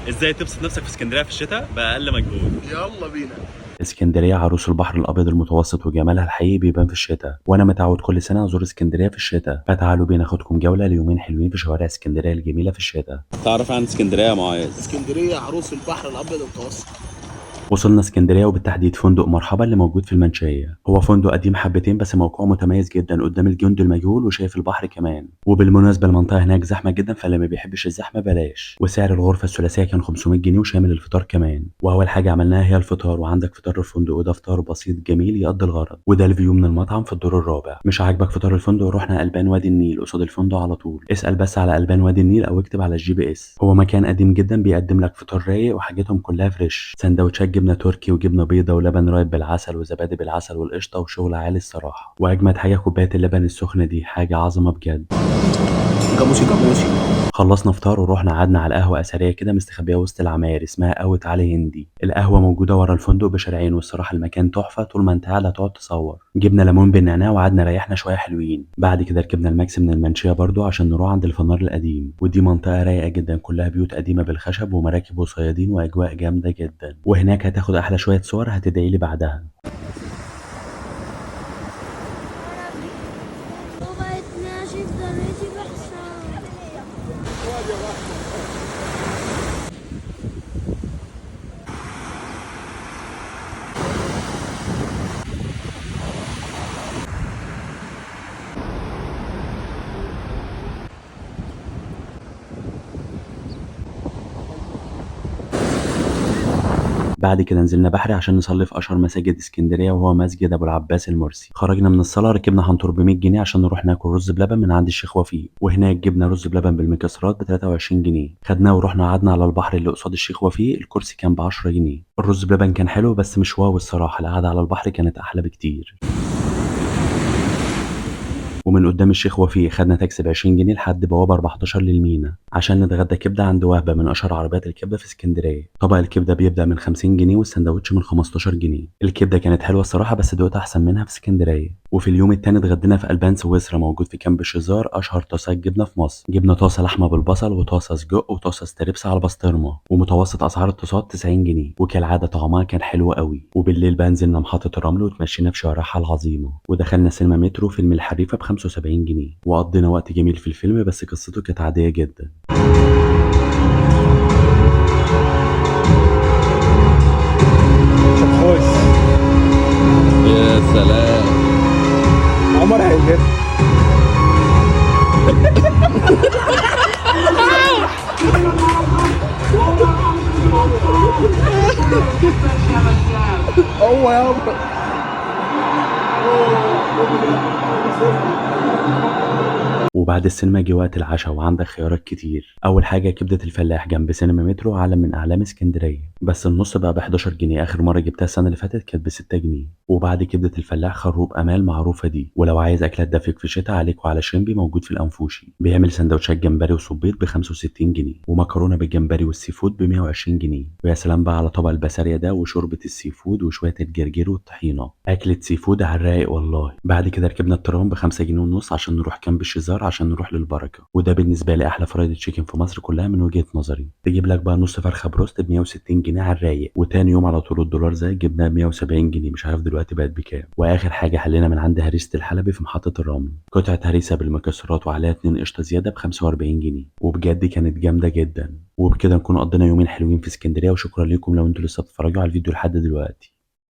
ازاي تبسط نفسك في اسكندريه في الشتاء باقل مجهود؟ يلا بينا. اسكندرية عروس البحر الأبيض المتوسط وجمالها الحقيقي بيبان في الشتاء، وأنا متعود كل سنة أزور اسكندرية في الشتاء، فتعالوا بينا أخدكم جولة ليومين حلوين في شوارع اسكندرية الجميلة في الشتاء. تعرف عن اسكندريه يا معاذ؟ اسكندريه عروس البحر الابيض المتوسط. وصلنا اسكندرية وبالتحديد فندق مرحبا اللي موجود في المنشية. هو فندق قديم حبتين بس موقعه متميز جدا قدام الجند المجهول وشايف البحر كمان. وبالمناسبة المنطقة هناك زحمة جدا، فاللي ما بيحبش الزحمة بلاش. وسعر الغرفة الثلاثية كان 500 جنيه وشامل الفطار كمان. وأول حاجة عملناها هي الفطار، وعندك فطار الفندق وده فطار بسيط جميل يقضي الغرض. وده الفيو من المطعم في الدور الرابع. مش عاجبك فطار الفندق؟ رحنا ألبان وادي النيل قصاد الفندق على طول. اسأل بس على ألبان وادي النيل أو اكتب على الGPS. هو مكان قديم جدا بيقدم لك فطار رايق وحاجاتهم كلها فريش، سندوتشات جبنة تركي وجبنة بيضة ولبن رايب بالعسل وزبادي بالعسل والقشطة وشغل عالي الصراحة. وأجمد حاجة كوباية اللبن السخنة دي، حاجة عظمة بجد. جاموسي جاموسي. خلصنا فطار ورحنا قعدنا على قهوة أثرية كده مستخبية وسط العماير اسمها قهوة علي هندي. القهوة موجودة ورا الفندق بشارعين، والصراحة المكان تحفة، طول ما انت قاعد هتقعد تصور. جبنا ليمون بالنعناع وقعدنا ريحنا شوية حلوين. بعد كده ركبنا الماكس من المنشية برضو عشان نروح عند الفنار القديم، ودي منطقة رايقة جدا كلها بيوت قديمة بالخشب ومراكب وصيادين وأجواء جامدة جدا. وهناك هتاخد أحلى شوية صور هتدعيلي بعدها. وبقت ناشف ذريتي بحسن. بعد كده نزلنا بحري عشان نصلي في اشهر مساجد اسكندريه وهو مسجد ابو العباس المرسي. خرجنا من الصلاه ركبنا حنطور ب 100 جنيه عشان نروح ناكل رز بلبن من عند الشيخ وفيق، وهناك جبنا رز بلبن بالمكسرات ب 23 جنيه. خدناه ورحنا قعدنا على البحر اللي قصاد الشيخ وفيق، الكرسي كان ب 10 جنيه. الرز بلبن كان حلو بس مش واو الصراحه، القعده على البحر كانت احلى بكتير. ومن قدام الشيخ وفيق خدنا تاكسي ب20 جنيه لحد بوابة 14 للمينا عشان نتغدى كبدة عند وهبة من أشهر عربيات الكبدة في اسكندرية. طبق الكبدة بيبدأ من 50 جنيه والسندوتش من 15 جنيه. الكبدة كانت حلوة الصراحة بس دوقت أحسن منها في اسكندرية. وفي اليوم التاني اتغدينا في ألبان سويسرا موجود في كامب الشزار، أشهر طاسات جبنة في مصر. جبنا طاسة لحمة بالبصل وطاسة سجق وطاسة ستريبس على البسطرمة، ومتوسط أسعار الطاسات 90 جنيه، وكالعادة طعمها كان حلو قوي. وبالليل بقى نزلنا محطة الرمل وتمشينا في شوارعها العظيمة، ودخلنا سينما مترو فيلم الحريفة ب 75 جنيه، وقضينا وقت جميل في الفيلم بس قصته كانت عادية جدا. شبخوش. يا سلام. عمر هيجيب. هو يابا. وبعد السينما جه وقت العشاء وعندك خيارات كتير. اول حاجه كبده الفلاح جنب سينما مترو، علم من اعلام اسكندريه، بس النص بقى ب 11 جنيه. اخر مره جبتها السنه اللي فاتت كانت ب 6 جنيه. وبعد كبده الفلاح خروب امال معروفه دي. ولو عايز اكلات دافيك في الشتاء عليكوا على شريمبي موجود في الانفوشي، بيعمل سندوتشات جمبري وصبيط ب 65 جنيه، ومكرونه بالجمبري والسي فود ب 120 جنيه. ويا سلام بقى على طبق البسارية ده وشوربه السي فود وشويه الجرجير والطحينه، اكله سي فود على الرايق والله. بعد كده ركبنا الترام ب5 جنيه ونص عشان نروح كامب الشزار عشان نروح للبركه، وده بالنسبه لي احلى فرايد تشيكن في مصر كلها من وجهه نظري. تجيب لك بقى نص فرخه بروست ب 160 جنيه على الرايق. وتاني يوم على طول الدولار زاد جبناها ب 170 جنيه، مش عارف دلوقتي بقت بكام. واخر حاجه حلينا من عند هريسه الحلبي في محطه الرمل، قطعه هريسه بالمكسرات وعليها 2 قشطه زياده ب 45 جنيه، وبجد كانت جامده جدا. وبكده نكون قضينا يومين حلوين في اسكندريه، وشكرا لكم لو انتوا لسه بتتفرجوا على الفيديو لحد دلوقتي.